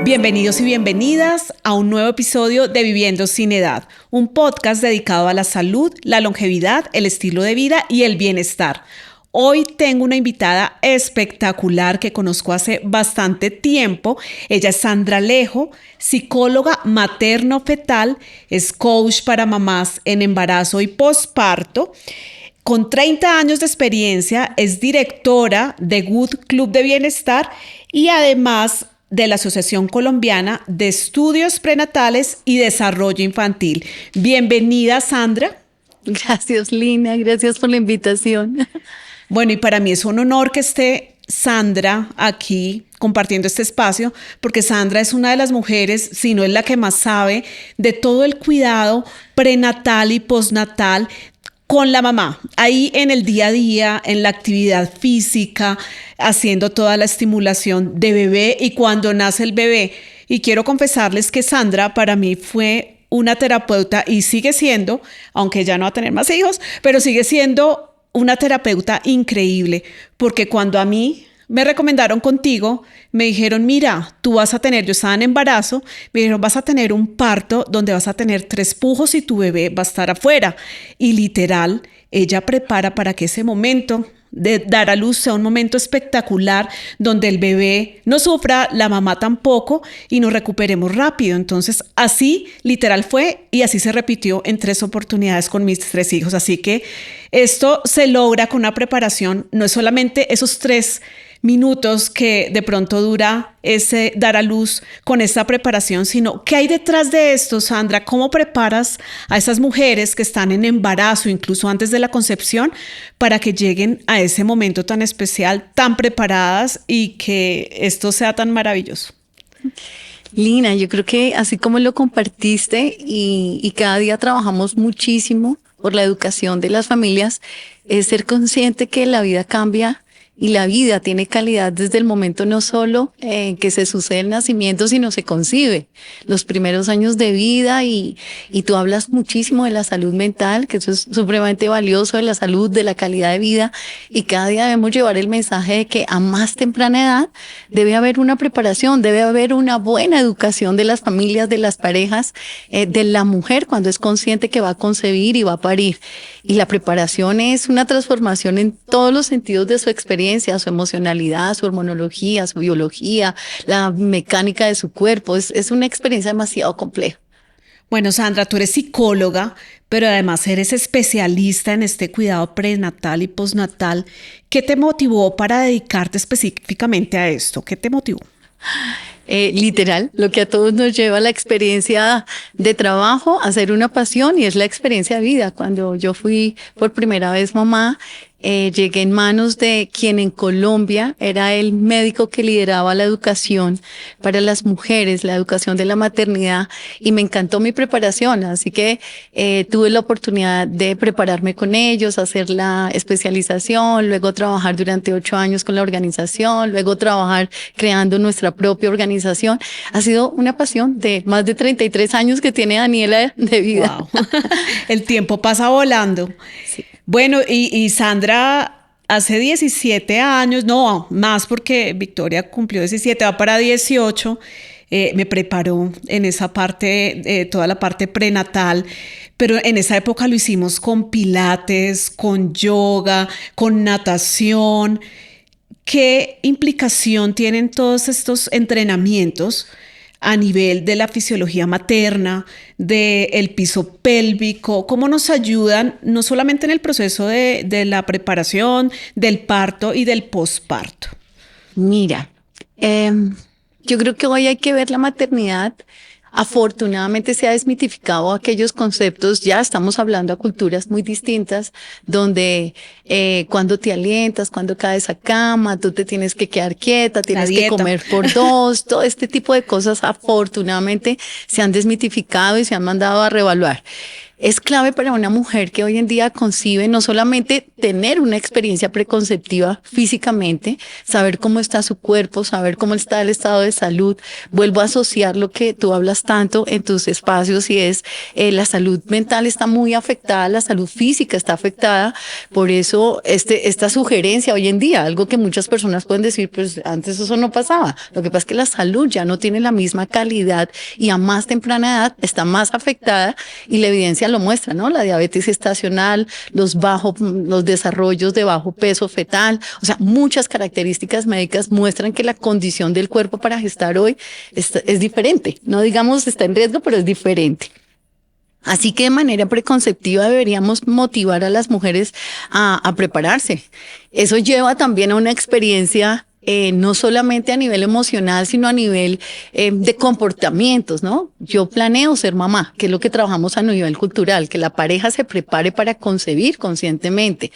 Bienvenidos y bienvenidas a un nuevo episodio de Viviendo sin Edad, un podcast dedicado a la salud, la longevidad, el estilo de vida y el bienestar. Hoy tengo una invitada espectacular que conozco hace bastante tiempo. Ella es Sandra Alejo, psicóloga materno-fetal, es coach para mamás en embarazo y posparto. Con 30 años de experiencia, es directora de Good Club de Bienestar y además de la Asociación Colombiana de Estudios Prenatales y Desarrollo Infantil. Bienvenida, Sandra. Gracias, Lina. Gracias por la invitación. Bueno, y para mí es un honor que esté Sandra aquí compartiendo este espacio, porque Sandra es una de las mujeres, si no es la que más sabe, de todo el cuidado prenatal y postnatal con la mamá, ahí en el día a día, en la actividad física, haciendo toda la estimulación de bebé y cuando nace el bebé. Y quiero confesarles que Sandra para mí fue una terapeuta y sigue siendo, aunque ya no va a tener más hijos, pero sigue siendo una terapeuta increíble, porque cuando a mí me recomendaron contigo, me dijeron, mira, tú vas a tener, yo estaba en embarazo, me dijeron, vas a tener un parto donde vas a tener 3 pujos y tu bebé va a estar afuera. Y literal, ella prepara para que ese momento de dar a luz sea un momento espectacular donde el bebé no sufra, la mamá tampoco y nos recuperemos rápido. Entonces así literal fue y así se repitió en 3 oportunidades con mis 3 hijos. Así que esto se logra con una preparación, no es solamente esos 3 minutos que de pronto dura ese dar a luz con esta preparación, sino ¿qué hay detrás de esto, Sandra? ¿Cómo preparas a esas mujeres que están en embarazo, incluso antes de la concepción, para que lleguen a ese momento tan especial, tan preparadas y que esto sea tan maravilloso? Lina, yo creo que así como lo compartiste y cada día trabajamos muchísimo por la educación de las familias, es ser consciente que la vida cambia y la vida tiene calidad desde el momento no solo en que se sucede el nacimiento, sino se concibe los primeros años de vida y tú hablas muchísimo de la salud mental, que eso es supremamente valioso, de la salud, de la calidad de vida, y cada día debemos llevar el mensaje de que a más temprana edad debe haber una preparación, debe haber una buena educación de las familias, de las parejas, de la mujer cuando es consciente que va a concebir y va a parir. Y la preparación es una transformación en todos los sentidos de su experiencia, su emocionalidad, su hormonología, su biología, la mecánica de su cuerpo. Es una experiencia demasiado compleja. Bueno, Sandra, tú eres psicóloga, pero además eres especialista en este cuidado prenatal y postnatal. ¿Qué te motivó para dedicarte específicamente a esto? ¿Qué te motivó? Literal, lo que a todos nos lleva a la experiencia de trabajo, a ser una pasión, y es la experiencia de vida. Cuando yo fui por primera vez mamá, llegué en manos de quien en Colombia era el médico que lideraba la educación para las mujeres, la educación de la maternidad, y me encantó mi preparación, así que tuve la oportunidad de prepararme con ellos, hacer la especialización, luego trabajar durante 8 años con la organización, luego trabajar creando nuestra propia organización. Ha sido una pasión de más de 33 años que tiene Daniela de vida. Wow. El tiempo pasa volando. Sí. Bueno, y Sandra hace 17 años, no, más porque Victoria cumplió 17, va para 18, me preparó en esa parte, toda la parte prenatal, pero en esa época lo hicimos con pilates, con yoga, con natación. ¿Qué implicación tienen todos estos entrenamientos a nivel de la fisiología materna, del piso pélvico? ¿Cómo nos ayudan no solamente en el proceso de la preparación, del parto y del posparto? Mira, yo creo que hoy hay que ver la maternidad. Afortunadamente se ha desmitificado aquellos conceptos, ya estamos hablando a culturas muy distintas, donde cuando te alientas, cuando caes a cama, tú te tienes que quedar quieta, tienes que comer por 2, todo este tipo de cosas afortunadamente se han desmitificado y se han mandado a reevaluar. es clave para una mujer que hoy en día concibe no solamente tener una experiencia preconceptiva físicamente, saber cómo está su cuerpo, saber cómo está el estado de salud. Vuelvo a asociar lo que tú hablas tanto en tus espacios y es la salud mental está muy afectada, la salud física está afectada. Por eso esta sugerencia hoy en día, algo que muchas personas pueden decir, pues antes eso no pasaba. Lo que pasa es que la salud ya no tiene la misma calidad y a más temprana edad está más afectada y la evidencia lo muestra, ¿no? La diabetes gestacional, los desarrollos de bajo peso fetal, o sea, muchas características médicas muestran que la condición del cuerpo para gestar hoy es diferente. No digamos está en riesgo, pero es diferente. Así que de manera preconceptiva deberíamos motivar a las mujeres a prepararse. Eso lleva también a una experiencia no solamente a nivel emocional, sino a nivel de comportamientos, ¿no? Yo planeo ser mamá, que es lo que trabajamos a nivel cultural, que la pareja se prepare para concebir conscientemente.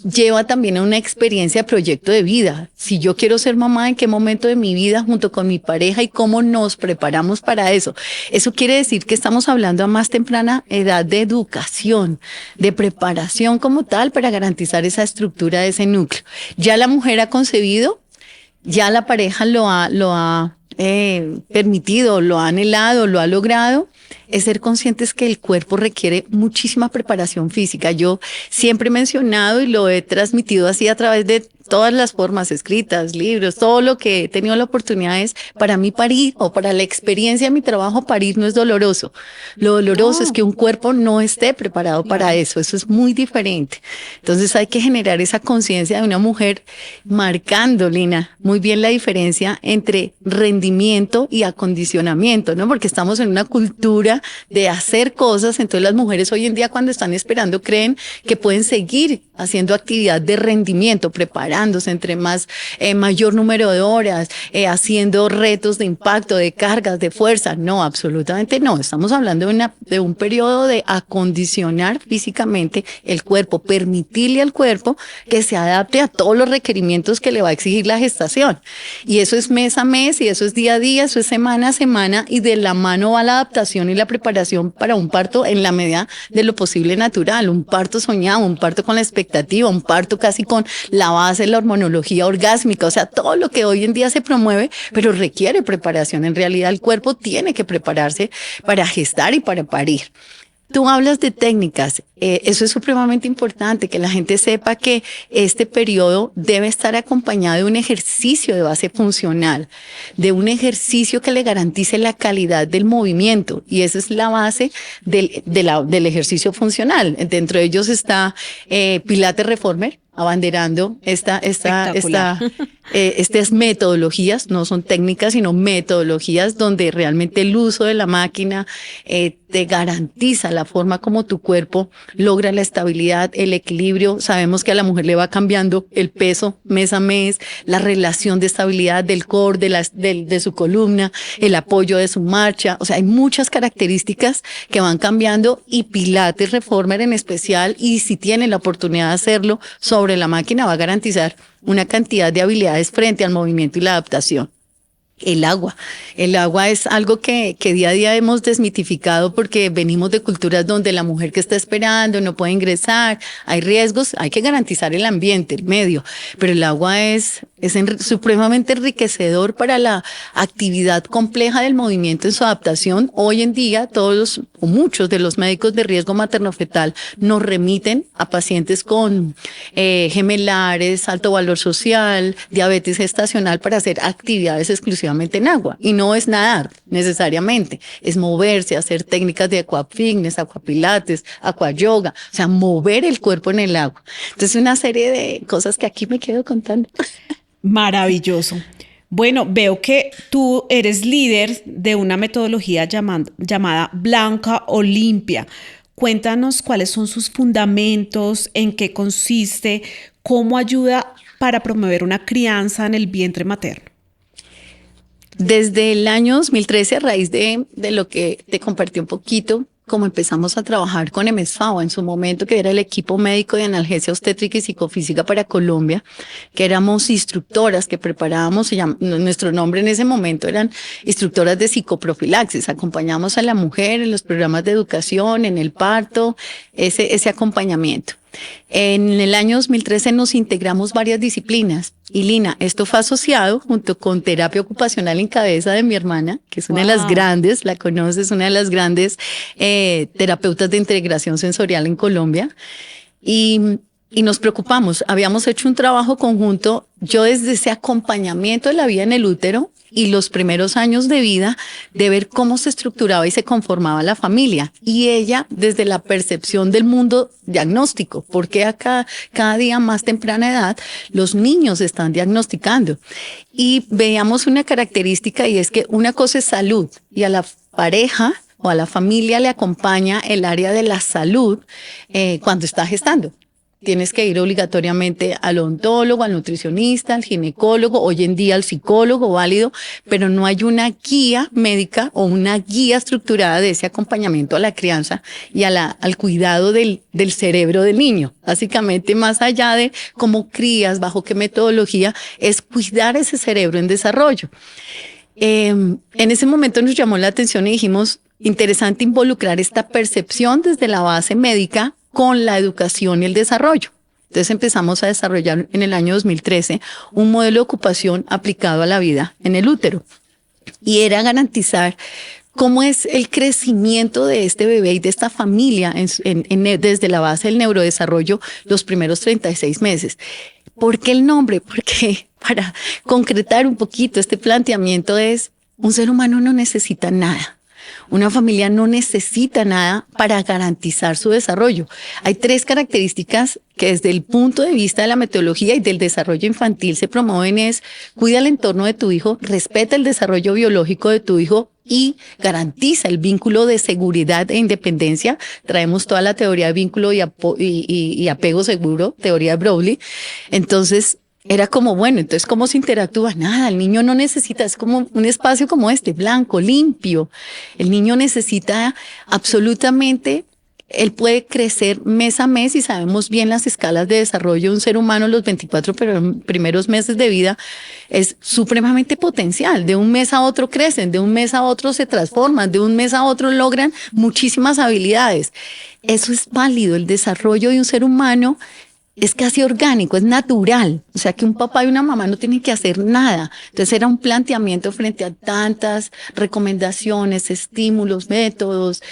Lleva también a una experiencia de proyecto de vida. Si yo quiero ser mamá, ¿en qué momento de mi vida junto con mi pareja y cómo nos preparamos para eso? Eso quiere decir que estamos hablando a más temprana edad de educación, de preparación como tal para garantizar esa estructura de ese núcleo. Ya la mujer ha concebido, ya la pareja lo ha permitido, lo ha anhelado, lo ha logrado, es ser conscientes que el cuerpo requiere muchísima preparación física. Yo siempre he mencionado y lo he transmitido así a través de todas las formas escritas, libros, todo lo que he tenido la oportunidad es, para mí parir o para la experiencia de mi trabajo, parir no es doloroso. Lo doloroso es que un cuerpo no esté preparado para eso. Eso es muy diferente. Entonces hay que generar esa conciencia de una mujer marcando, Lina, muy bien la diferencia entre rendimiento y acondicionamiento, ¿no? Porque estamos en una cultura de hacer cosas, entonces las mujeres hoy en día cuando están esperando creen que pueden seguir haciendo actividad de rendimiento, preparándose entre mayor número de horas, haciendo retos de impacto, de cargas, de fuerza. No, absolutamente no. Estamos hablando de un periodo de acondicionar físicamente el cuerpo, permitirle al cuerpo que se adapte a todos los requerimientos que le va a exigir la gestación. Y eso es mes a mes, y eso es día a día, eso es semana a semana, y de la mano va la adaptación y la preparación para un parto en la medida de lo posible natural, un parto soñado, un parto con la expectativa, un parto casi con la base de la hormonología orgásmica, o sea, todo lo que hoy en día se promueve, pero requiere preparación. En realidad el cuerpo tiene que prepararse para gestar y para parir. Tú hablas de técnicas, eso es supremamente importante, que la gente sepa que este periodo debe estar acompañado de un ejercicio de base funcional, de un ejercicio que le garantice la calidad del movimiento, y esa es la base del ejercicio funcional. Dentro de ellos está Pilates Reformer, abanderando estas metodologías, no son técnicas, sino metodologías donde realmente el uso de la máquina te garantiza la forma como tu cuerpo logra la estabilidad, el equilibrio. Sabemos que a la mujer le va cambiando el peso mes a mes, la relación de estabilidad del core, de su columna, el apoyo de su marcha. O sea, hay muchas características que van cambiando, y Pilates Reformer en especial, y si tienen la oportunidad de hacerlo sobre la máquina, va a garantizar una cantidad de habilidades frente al movimiento y la adaptación. El agua es algo que día a día hemos desmitificado, porque venimos de culturas donde la mujer que está esperando no puede ingresar, hay riesgos, hay que garantizar el ambiente, el medio, pero el agua es supremamente enriquecedor para la actividad compleja del movimiento en su adaptación. Hoy en día todos o muchos de los médicos de riesgo materno-fetal nos remiten a pacientes con gemelares, alto valor social, diabetes gestacional, para hacer actividades exclusivamente en agua. Y no es nadar necesariamente, es moverse, hacer técnicas de aquafitness, aquapilates, aquayoga, o sea, mover el cuerpo en el agua. Entonces, una serie de cosas que aquí me quedo contando. Maravilloso. Bueno, veo que tú eres líder de una metodología llamada Blanca Olimpia. Cuéntanos cuáles son sus fundamentos, en qué consiste, cómo ayuda para promover una crianza en el vientre materno. Desde el año 2013, a raíz de lo que te compartí un poquito, como empezamos a trabajar con EMESFAO en su momento, que era el equipo médico de analgesia obstétrica y psicofísica para Colombia, que éramos instructoras que preparábamos, nuestro nombre en ese momento eran instructoras de psicoprofilaxis, acompañamos a la mujer en los programas de educación, en el parto, ese acompañamiento. En el año 2013 nos integramos varias disciplinas y Lina, esto fue asociado junto con terapia ocupacional en cabeza de mi hermana, que es una de las grandes, la conoces, una de las grandes terapeutas de integración sensorial en Colombia. Y nos preocupamos, habíamos hecho un trabajo conjunto, yo desde ese acompañamiento de la vida en el útero y los primeros años de vida, de ver cómo se estructuraba y se conformaba la familia. Y ella desde la percepción del mundo diagnóstico, porque acá cada día más temprana edad los niños están diagnosticando. Y veíamos una característica y es que una cosa es salud y a la pareja o a la familia le acompaña el área de la salud cuando está gestando. Tienes que ir obligatoriamente al odontólogo, al nutricionista, al ginecólogo, hoy en día al psicólogo válido, pero no hay una guía médica o una guía estructurada de ese acompañamiento a la crianza y al cuidado del cerebro del niño. Básicamente, más allá de cómo crías, bajo qué metodología, es cuidar ese cerebro en desarrollo. En ese momento nos llamó la atención y dijimos, interesante involucrar esta percepción desde la base médica con la educación y el desarrollo. Entonces empezamos a desarrollar en el año 2013 un modelo de ocupación aplicado a la vida en el útero. Y era garantizar cómo es el crecimiento de este bebé y de esta familia desde la base del neurodesarrollo los primeros 36 meses. ¿Por qué el nombre? Porque para concretar un poquito este planteamiento es, un ser humano no necesita nada. Una familia no necesita nada para garantizar su desarrollo. Hay 3 características que desde el punto de vista de la metodología y del desarrollo infantil se promueven es cuida el entorno de tu hijo, respeta el desarrollo biológico de tu hijo y garantiza el vínculo de seguridad e independencia. Traemos toda la teoría de vínculo y apego seguro, teoría de Broglie. Entonces, era como, bueno, entonces, ¿cómo se interactúa? Nada, el niño no necesita, es como un espacio como este, blanco, limpio. El niño necesita absolutamente, él puede crecer mes a mes y sabemos bien las escalas de desarrollo de un ser humano los 24 primeros meses de vida es supremamente potencial. De un mes a otro crecen, de un mes a otro se transforman, de un mes a otro logran muchísimas habilidades. Eso es válido, el desarrollo de un ser humano es casi orgánico, es natural. O sea que un papá y una mamá no tienen que hacer nada. Entonces era un planteamiento frente a tantas recomendaciones, estímulos, métodos,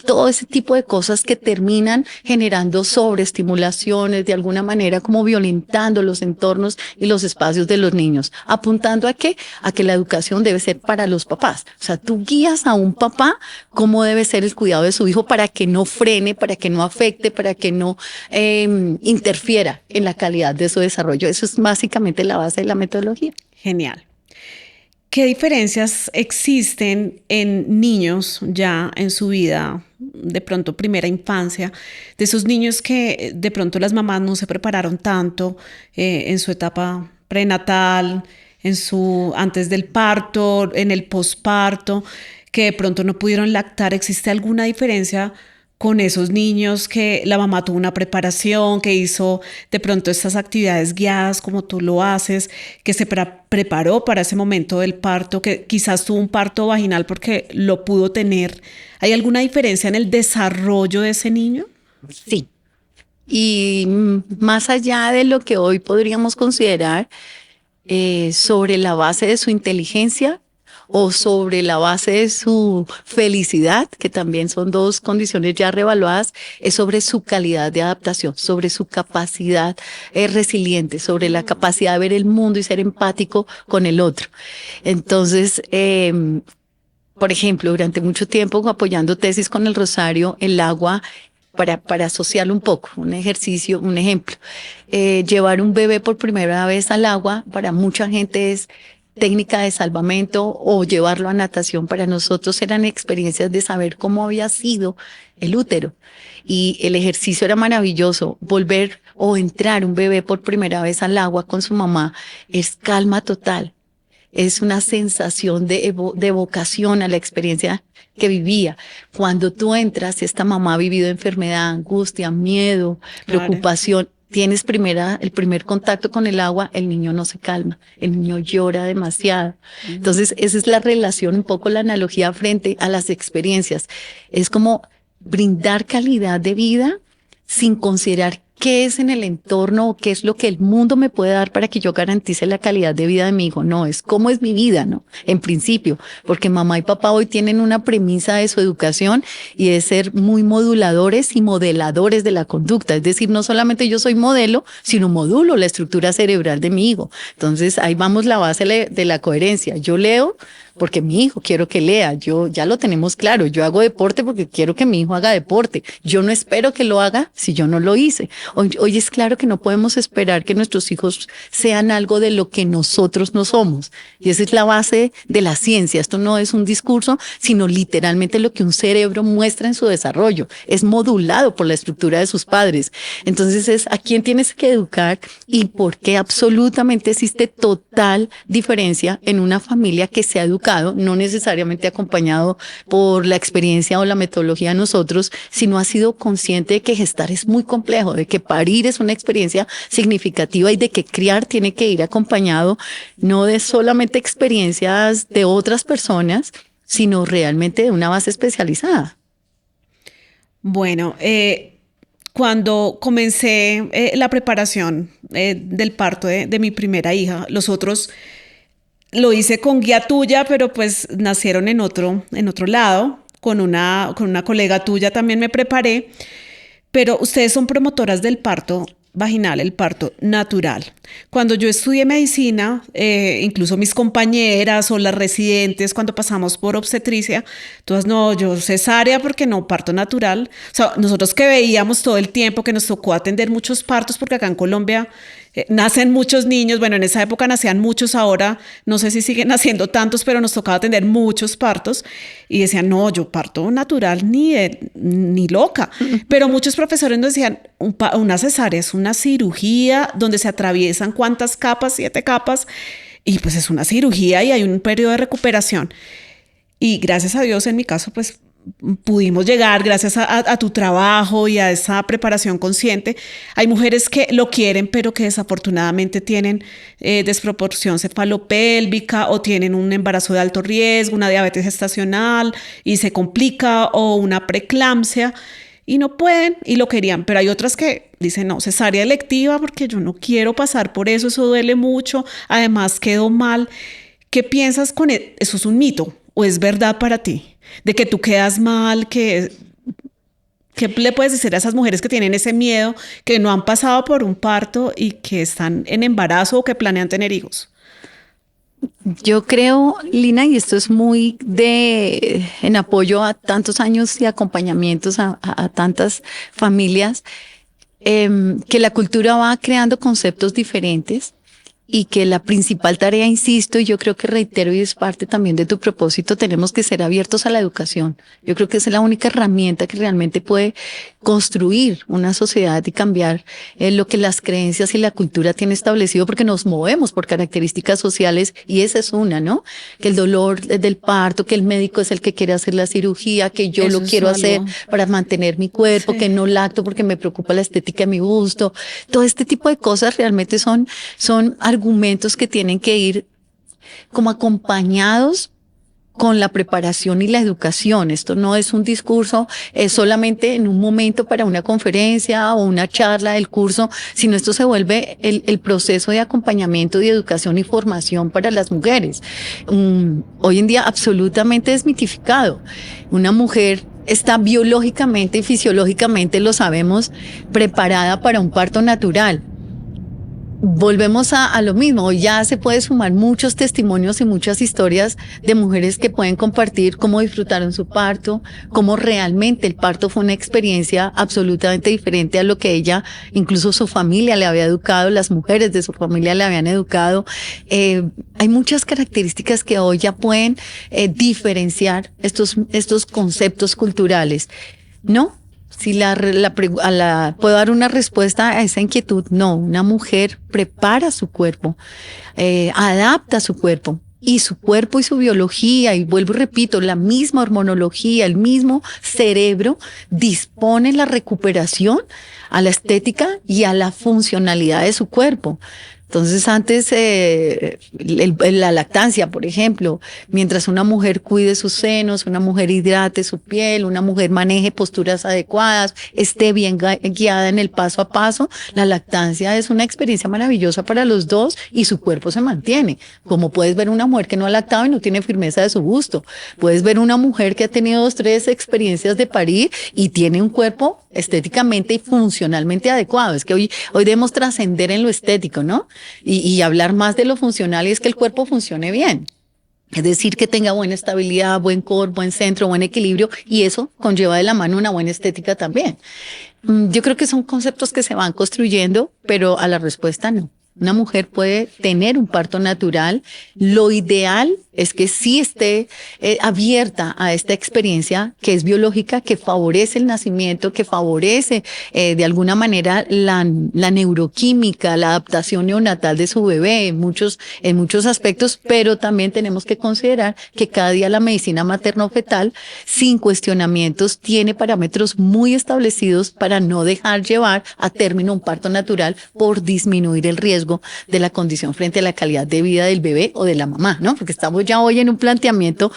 todo ese tipo de cosas que terminan generando sobreestimulaciones, de alguna manera como violentando los entornos y los espacios de los niños. ¿Apuntando a qué? A que la educación debe ser para los papás. O sea, tú guías a un papá cómo debe ser el cuidado de su hijo para que no frene, para que no afecte, para que no interfiera en la calidad de su desarrollo. Eso es básicamente la base de la metodología. Genial. ¿Qué diferencias existen en niños ya en su vida, de pronto primera infancia, de esos niños que de pronto las mamás no se prepararon tanto en su etapa prenatal, antes del parto, en el posparto, que de pronto no pudieron lactar? ¿Existe alguna diferencia con esos niños que la mamá tuvo una preparación, que hizo de pronto estas actividades guiadas como tú lo haces, que se preparó para ese momento del parto, que quizás tuvo un parto vaginal porque lo pudo tener? ¿Hay alguna diferencia en el desarrollo de ese niño? Sí. Y más allá de lo que hoy podríamos considerar sobre la base de su inteligencia, o sobre la base de su felicidad, que también son 2 condiciones ya reevaluadas, es sobre su calidad de adaptación, sobre su capacidad resiliente, sobre la capacidad de ver el mundo y ser empático con el otro. Entonces, por ejemplo, durante mucho tiempo apoyando tesis con el Rosario, el agua, para asociarlo un poco, un ejercicio, un ejemplo. Llevar un bebé por primera vez al agua, para mucha gente es técnica de salvamento, o llevarlo a natación. Para nosotros eran experiencias de saber cómo había sido el útero. Y el ejercicio era maravilloso. Volver o entrar un bebé por primera vez al agua con su mamá es calma total. es una sensación de evocación a la experiencia que vivía. Cuando tú entras, esta mamá ha vivido enfermedad, angustia, miedo, preocupación. Tienes el primer contacto con el agua, el niño no se calma, el niño llora demasiado. Entonces, esa es la relación, un poco la analogía frente a las experiencias. Es como brindar calidad de vida sin considerar qué es en el entorno o qué es lo que el mundo me puede dar para que yo garantice la calidad de vida de mi hijo. No, es cómo es mi vida, ¿no? En principio, porque mamá y papá hoy tienen una premisa de su educación y de ser muy moduladores y modeladores de la conducta. Es decir, no solamente yo soy modelo, sino modulo la estructura cerebral de mi hijo. Entonces, ahí vamos la base de la coherencia. Yo leo porque mi hijo quiero que lea, ya lo tenemos claro, yo hago deporte porque quiero que mi hijo haga deporte, yo no espero que lo haga si yo no lo hice. Hoy es claro que no podemos esperar que nuestros hijos sean algo de lo que nosotros no somos, y esa es la base de la ciencia. Esto no es un discurso, sino literalmente lo que un cerebro muestra en su desarrollo, es modulado por la estructura de sus padres. Entonces es a quién tienes que educar y por qué absolutamente existe total diferencia en una familia que se ha educado, no necesariamente acompañado por la experiencia o la metodología de nosotros, sino ha sido consciente de que gestar es muy complejo, de que parir es una experiencia significativa y de que criar tiene que ir acompañado no de solamente experiencias de otras personas, sino realmente de una base especializada. Bueno, cuando comencé la preparación del parto de mi primera hija, los otros lo hice con guía tuya, pero pues nacieron en otro lado. Con una colega tuya también me preparé. Pero ustedes son promotoras del parto vaginal, el parto natural. Cuando yo estudié medicina, incluso mis compañeras o las residentes, cuando pasamos por obstetricia, todas, no, yo cesárea porque no, parto natural. O sea, nosotros que veíamos todo el tiempo que nos tocó atender muchos partos, porque acá en Colombia nacen muchos niños, bueno, en esa época nacían muchos, ahora no sé si siguen naciendo tantos, pero nos tocaba atender muchos partos y decían, no, yo parto natural ni loca. Pero muchos profesores nos decían, una cesárea es una cirugía donde se atraviesan ¿cuántas capas? 7 capas, y pues es una cirugía y hay un periodo de recuperación. Y gracias a Dios, en mi caso, pues pudimos llegar gracias a tu trabajo y a esa preparación consciente. Hay mujeres que lo quieren, pero que desafortunadamente tienen desproporción cefalopélvica o tienen un embarazo de alto riesgo, una diabetes gestacional y se complica, o una preeclampsia y no pueden y lo querían. Pero hay otras que dicen, no, cesárea electiva porque yo no quiero pasar por eso, eso duele mucho, además quedo mal. ¿Qué piensas con eso? ¿Eso es un mito o es verdad para ti? De que tú quedas mal, ¿qué le puedes decir a esas mujeres que tienen ese miedo, que no han pasado por un parto y que están en embarazo o que planean tener hijos? Yo creo, Lina, y esto es muy en apoyo a tantos años y acompañamientos a tantas familias, que la cultura va creando conceptos diferentes. Y que la principal tarea, insisto, y yo creo que reitero y es parte también de tu propósito, tenemos que ser abiertos a la educación. Yo creo que esa es la única herramienta que realmente puede construir una sociedad y cambiar lo que las creencias y la cultura tienen establecido, porque nos movemos por características sociales y esa es una, ¿no? Que el dolor del parto, que el médico es el que quiere hacer la cirugía, que yo lo quiero hacer para mantener mi cuerpo, sí, que no lacto porque me preocupa la estética de mi busto. Todo este tipo de cosas realmente son argumentos que tienen que ir como acompañados con la preparación y la educación. Esto no es un discurso solamente en un momento para una conferencia o una charla del curso, sino esto se vuelve el proceso de acompañamiento, de educación y formación para las mujeres. Hoy en día absolutamente desmitificado. Una mujer está biológicamente y fisiológicamente, lo sabemos, preparada para un parto natural. Volvemos a lo mismo, hoy ya se puede sumar muchos testimonios y muchas historias de mujeres que pueden compartir cómo disfrutaron su parto, cómo realmente el parto fue una experiencia absolutamente diferente a lo que ella, incluso su familia le había educado, las mujeres de su familia le habían educado. Hay muchas características que hoy ya pueden diferenciar estos conceptos culturales, ¿no? Si puedo dar una respuesta a esa inquietud, no, una mujer prepara su cuerpo, adapta su cuerpo y su cuerpo y su biología, y vuelvo y repito, la misma hormonología, el mismo cerebro dispone la recuperación a la estética y a la funcionalidad de su cuerpo. Entonces antes la lactancia, por ejemplo, mientras una mujer cuide sus senos, una mujer hidrate su piel, una mujer maneje posturas adecuadas, esté bien guiada en el paso a paso, la lactancia es una experiencia maravillosa para los dos y su cuerpo se mantiene. Como puedes ver una mujer que no ha lactado y no tiene firmeza de su busto, puedes ver una mujer que ha tenido 2, 3 experiencias de parir y tiene un cuerpo estéticamente y funcionalmente adecuado. Es que hoy debemos trascender en lo estético, ¿no? Y hablar más de lo funcional, y es que el cuerpo funcione bien. Es decir, que tenga buena estabilidad, buen core, buen centro, buen equilibrio, y eso conlleva de la mano una buena estética también. Yo creo que son conceptos que se van construyendo, pero a la respuesta no. Una mujer puede tener un parto natural. Lo ideal es que sí esté abierta a esta experiencia que es biológica, que favorece el nacimiento, que favorece de alguna manera la neuroquímica, la adaptación neonatal de su bebé en muchos aspectos, pero también tenemos que considerar que cada día la medicina materno-fetal, sin cuestionamientos, tiene parámetros muy establecidos para no dejar llevar a término un parto natural por disminuir el riesgo de la condición frente a la calidad de vida del bebé o de la mamá, ¿no? Porque estamos ya hoy en un planteamiento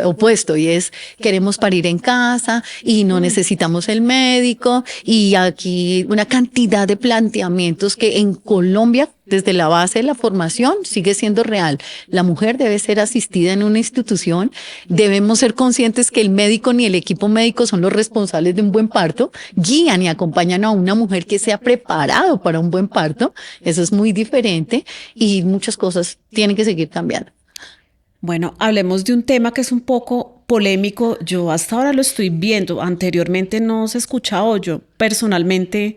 opuesto, y es: queremos parir en casa y no necesitamos el médico, y aquí una cantidad de planteamientos que en Colombia, desde la base de la formación, sigue siendo real. La mujer debe ser asistida en una institución. Debemos ser conscientes que el médico ni el equipo médico son los responsables de un buen parto. Guían y acompañan a una mujer que se ha preparado para un buen parto. Eso es muy diferente, y muchas cosas tienen que seguir cambiando. Bueno, hablemos de un tema que es un poco polémico. Yo hasta ahora lo estoy viendo. Anteriormente no se escuchaba, o yo personalmente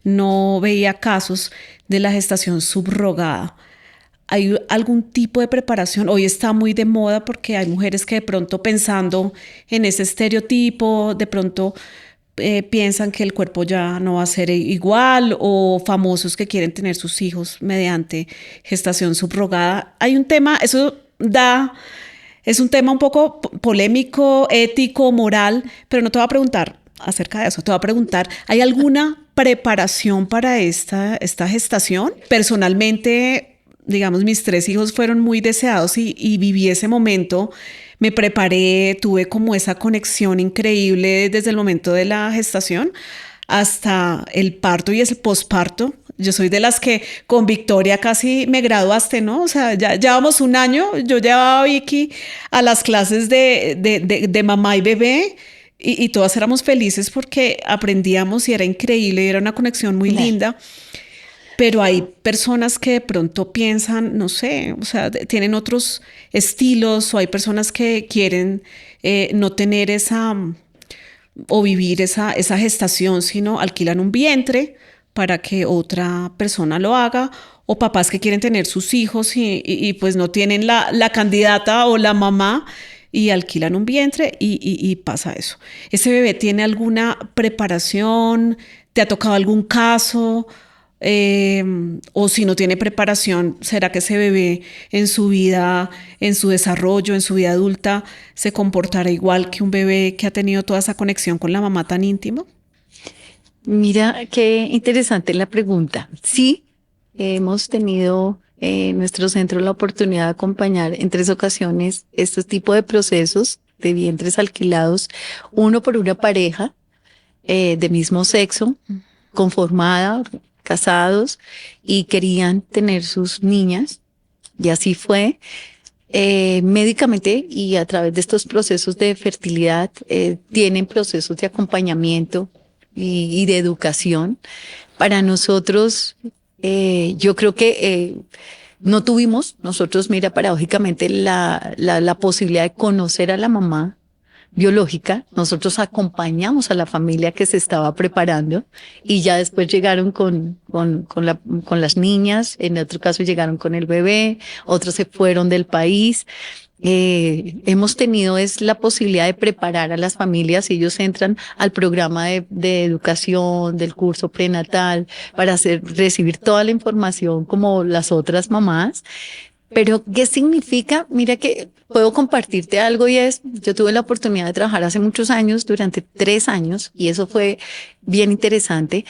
no veía casos de la gestación subrogada. ¿Hay algún tipo de preparación? Hoy está muy de moda porque hay mujeres que de pronto, pensando en ese estereotipo, de pronto piensan que el cuerpo ya no va a ser igual, o famosos que quieren tener sus hijos mediante gestación subrogada. Hay un tema, es un tema un poco polémico, ético, moral, pero no te voy a preguntar acerca de eso. Te voy a preguntar: ¿hay alguna preparación para esta gestación? Personalmente, digamos, mis 3 hijos fueron muy deseados y viví ese momento. Me preparé, tuve como esa conexión increíble desde el momento de la gestación hasta el parto y el posparto. Yo soy de las que con Victoria casi me graduaste, ¿no? O sea, ya llevamos un año. Yo llevaba a Vicky a las clases de mamá y bebé, y todas éramos felices porque aprendíamos y era increíble, y era una conexión muy linda. Pero hay personas que de pronto piensan, no sé, o sea, tienen otros estilos, o hay personas que quieren no tener o vivir esa gestación, sino alquilan un vientre para que otra persona lo haga, o papás que quieren tener sus hijos y pues no tienen la candidata o la mamá, y alquilan un vientre y pasa eso. ¿Ese bebé tiene alguna preparación? ¿Te ha tocado algún caso? O si no tiene preparación, ¿será que ese bebé en su vida, en su desarrollo, en su vida adulta, se comportará igual que un bebé que ha tenido toda esa conexión con la mamá tan íntima? Mira, qué interesante la pregunta. Sí, hemos tenido en nuestro centro la oportunidad de acompañar en 3 ocasiones estos tipos de procesos de vientres alquilados, uno por una pareja de mismo sexo, conformada, casados, y querían tener sus niñas, y así fue. Médicamente y a través de estos procesos de fertilidad tienen procesos de acompañamiento y de educación. Para nosotros, yo creo que no tuvimos nosotros, mira, paradójicamente la posibilidad de conocer a la mamá biológica. Nosotros acompañamos a la familia que se estaba preparando, y ya después llegaron con las niñas. En otro caso llegaron con el bebé, otros se fueron del país. Hemos tenido la posibilidad de preparar a las familias. Ellos entran al programa de educación del curso prenatal para recibir toda la información como las otras mamás. Pero, ¿qué significa? Mira que puedo compartirte algo y es, yo tuve la oportunidad de trabajar hace muchos años, durante 3 años, y eso fue bien interesante,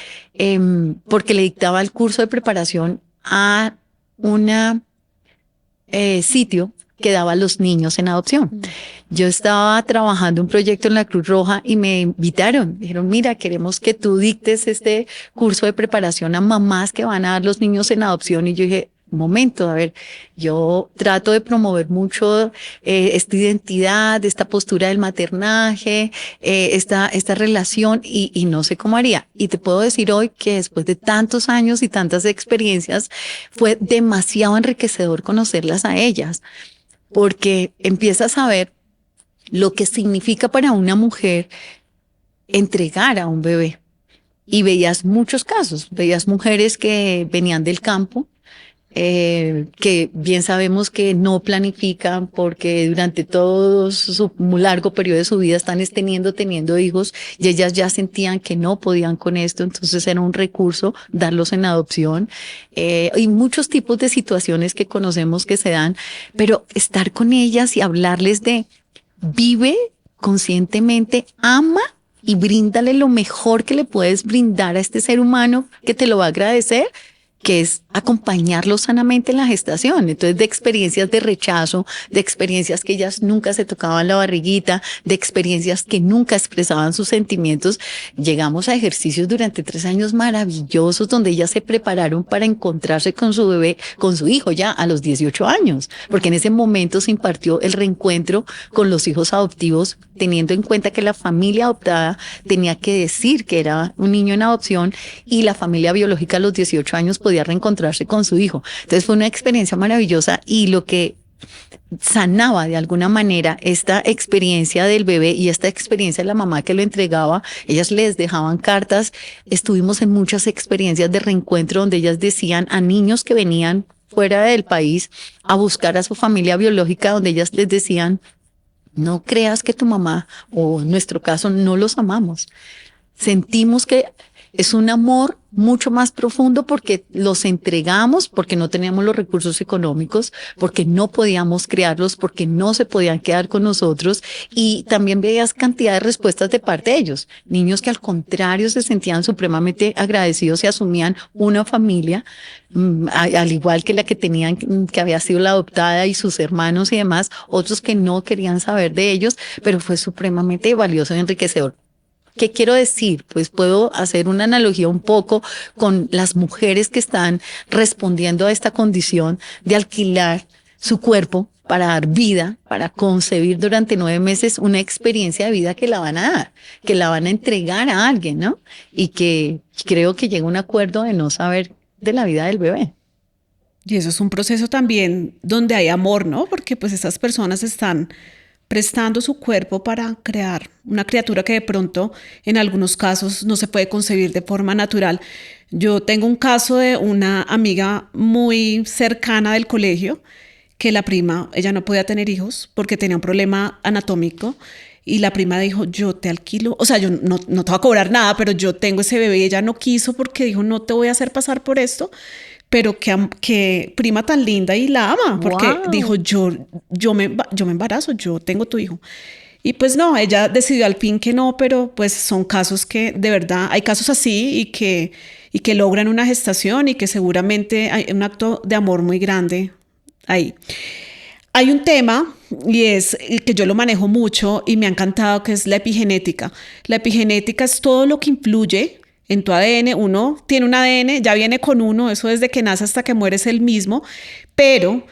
porque le dictaba el curso de preparación a una sitio que daba a los niños en adopción. Yo estaba trabajando un proyecto en la Cruz Roja y me invitaron. Dijeron, mira, queremos que tú dictes este curso de preparación a mamás que van a dar los niños en adopción. Y yo dije, un momento, a ver, yo trato de promover mucho esta identidad, esta postura del maternaje, esta relación y no sé cómo haría. Y te puedo decir hoy que después de tantos años y tantas experiencias, fue demasiado enriquecedor conocerlas a ellas, porque empiezas a ver lo que significa para una mujer entregar a un bebé. Y veías muchos casos, veías mujeres que venían del campo, que bien sabemos que no planifican porque durante todo su muy largo periodo de su vida están teniendo hijos y ellas ya sentían que no podían con esto, entonces era un recurso darlos en adopción. Y muchos tipos de situaciones que conocemos que se dan, pero estar con ellas y hablarles de vive conscientemente, ama y bríndale lo mejor que le puedes brindar a este ser humano que te lo va a agradecer, que es acompañarlo sanamente en la gestación. Entonces, de experiencias de rechazo, de experiencias que ellas nunca se tocaban la barriguita, de experiencias que nunca expresaban sus sentimientos, llegamos a ejercicios durante 3 años maravillosos donde ellas se prepararon para encontrarse con su bebé, con su hijo ya a los 18 años, porque en ese momento se impartió el reencuentro con los hijos adoptivos, teniendo en cuenta que la familia adoptada tenía que decir que era un niño en adopción y la familia biológica a los 18 años podía reencontrarse con su hijo. Entonces fue una experiencia maravillosa y lo que sanaba de alguna manera esta experiencia del bebé y esta experiencia de la mamá que lo entregaba, ellas les dejaban cartas, estuvimos en muchas experiencias de reencuentro donde ellas decían a niños que venían fuera del país a buscar a su familia biológica, donde ellas les decían, no creas que tu mamá o en nuestro caso no los amamos. Sentimos que es un amor mucho más profundo porque los entregamos, porque no teníamos los recursos económicos, porque no podíamos criarlos, porque no se podían quedar con nosotros y también veías cantidad de respuestas de parte de ellos. Niños que al contrario se sentían supremamente agradecidos y asumían una familia, al igual que la que tenían, que había sido la adoptada y sus hermanos y demás, otros que no querían saber de ellos, pero fue supremamente valioso y enriquecedor. ¿Qué quiero decir? Pues puedo hacer una analogía un poco con las mujeres que están respondiendo a esta condición de alquilar su cuerpo para dar vida, para concebir durante 9 meses una experiencia de vida que la van a dar, que la van a entregar a alguien, ¿no? Y que creo que llega a un acuerdo de no saber de la vida del bebé. Y eso es un proceso también donde hay amor, ¿no? Porque pues esas personas están prestando su cuerpo para crear una criatura que de pronto en algunos casos no se puede concebir de forma natural. Yo tengo un caso de una amiga muy cercana del colegio que la prima, ella no podía tener hijos porque tenía un problema anatómico y la prima dijo, yo te alquilo, o sea, yo no te voy a cobrar nada, pero yo tengo ese bebé y ella no quiso porque dijo, no te voy a hacer pasar por esto. Pero qué prima tan linda y la ama, porque Wow. dijo, yo me embarazo, yo tengo tu hijo. Y pues no, ella decidió al fin que no, pero pues son casos que de verdad, hay casos así y que logran una gestación y que seguramente hay un acto de amor muy grande ahí. Hay un tema y es que yo lo manejo mucho y me ha encantado, que es la epigenética. La epigenética es todo lo que influye en tu ADN. Uno tiene un ADN, ya viene con uno, eso desde que nace hasta que muere es el mismo, pero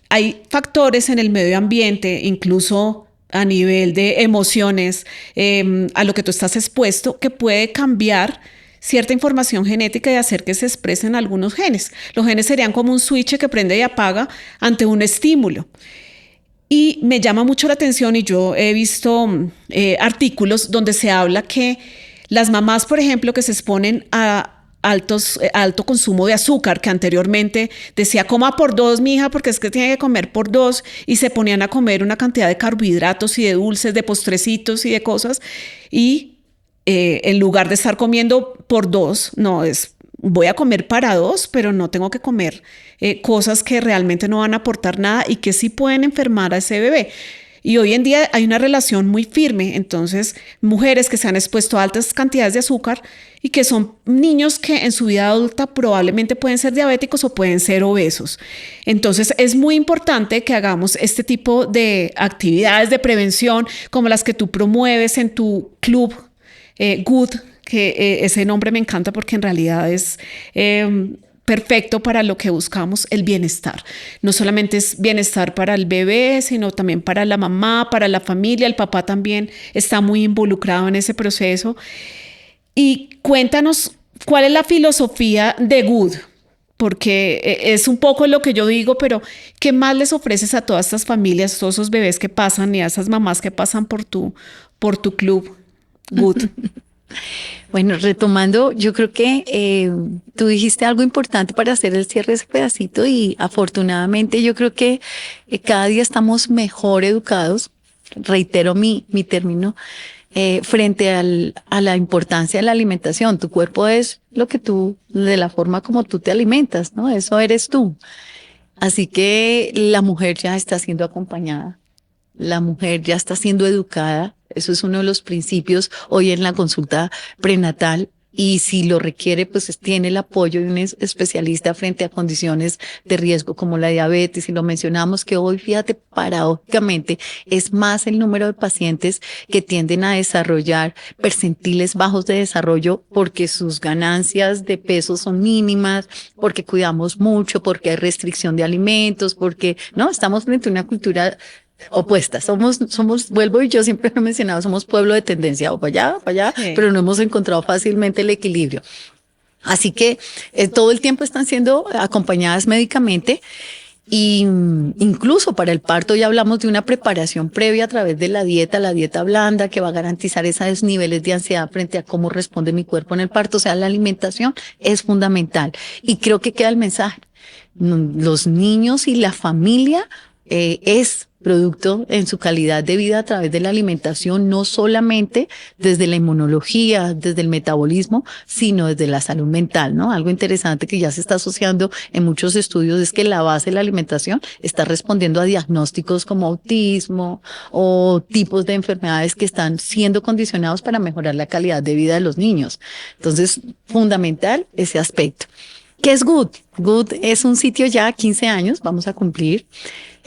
hay factores en el medio ambiente, incluso a nivel de emociones, a lo que tú estás expuesto, que puede cambiar cierta información genética y hacer que se expresen algunos genes. Los genes serían como un switch que prende y apaga ante un estímulo. Y me llama mucho la atención y yo he visto artículos donde se habla que las mamás, por ejemplo, que se exponen a alto consumo de azúcar, que anteriormente decía coma por 2, mija, porque es que tiene que comer por 2, y se ponían a comer una cantidad de carbohidratos y de dulces, de postrecitos y de cosas, y en lugar de estar comiendo por 2, no, es voy a comer para dos, pero no tengo que comer cosas que realmente no van a aportar nada y que sí pueden enfermar a ese bebé. Y hoy en día hay una relación muy firme, entonces mujeres que se han expuesto a altas cantidades de azúcar y que son niños que en su vida adulta probablemente pueden ser diabéticos o pueden ser obesos. Entonces es muy importante que hagamos este tipo de actividades de prevención como las que tú promueves en tu club Good, que ese nombre me encanta porque en realidad es perfecto para lo que buscamos, el bienestar. No solamente es bienestar para el bebé, sino también para la mamá, para la familia. El papá también está muy involucrado en ese proceso. Y cuéntanos cuál es la filosofía de Good, porque es un poco lo que yo digo, pero ¿qué más les ofreces a todas estas familias, todos esos bebés que pasan y a esas mamás que pasan por tu club Good? Bueno, retomando, yo creo que tú dijiste algo importante para hacer el cierre de ese pedacito y afortunadamente yo creo que cada día estamos mejor educados, reitero mi término, frente a la importancia de la alimentación. Tu cuerpo es lo que tú, de la forma como tú te alimentas, ¿no? Eso eres tú. Así que la mujer ya está siendo acompañada. La mujer ya está siendo educada. Eso es uno de los principios hoy en la consulta prenatal. Y si lo requiere, pues tiene el apoyo de un especialista frente a condiciones de riesgo como la diabetes. Y lo mencionamos que hoy, fíjate, paradójicamente es más el número de pacientes que tienden a desarrollar percentiles bajos de desarrollo porque sus ganancias de peso son mínimas, porque cuidamos mucho, porque hay restricción de alimentos, porque no, estamos frente a una cultura opuestas. Vuelvo y yo siempre lo he mencionado, somos pueblo de tendencia o para allá, Sí. pero no hemos encontrado fácilmente el equilibrio. Así que todo el tiempo están siendo acompañadas médicamente y incluso para el parto ya hablamos de una preparación previa a través de la dieta blanda que va a garantizar esos niveles de ansiedad frente a cómo responde mi cuerpo en el parto. O sea, la alimentación es fundamental y creo que queda el mensaje. Los niños y la familia es producto en su calidad de vida a través de la alimentación, no solamente desde la inmunología, desde el metabolismo, sino desde la salud mental, ¿no? Algo interesante que ya se está asociando en muchos estudios es que la base de la alimentación está respondiendo a diagnósticos como autismo o tipos de enfermedades que están siendo condicionados para mejorar la calidad de vida de los niños. Entonces, fundamental ese aspecto. ¿Qué es Good? Good es un sitio ya 15 años, vamos a cumplir.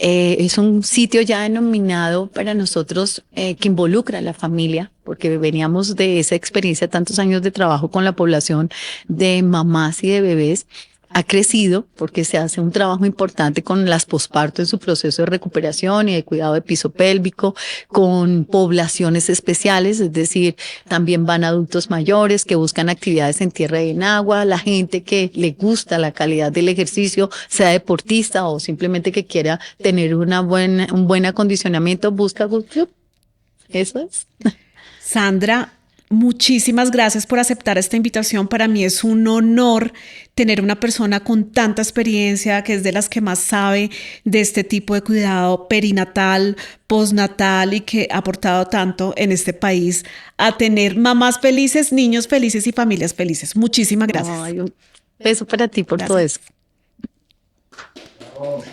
Es un sitio ya denominado para nosotros que involucra a la familia, porque veníamos de esa experiencia, tantos años de trabajo con la población de mamás y de bebés. Ha crecido porque se hace un trabajo importante con las posparto en su proceso de recuperación y de cuidado de piso pélvico, con poblaciones especiales, es decir, también van adultos mayores que buscan actividades en tierra y en agua, la gente que le gusta la calidad del ejercicio, sea deportista o simplemente que quiera tener un buen acondicionamiento, busca Good Club. Eso es. Sandra, muchísimas gracias por aceptar esta invitación. Para mí es un honor tener una persona con tanta experiencia, que es de las que más sabe de este tipo de cuidado perinatal, postnatal y que ha aportado tanto en este país a tener mamás felices, niños felices y familias felices. Muchísimas gracias. Ay, un beso para ti por todo Gracias. eso.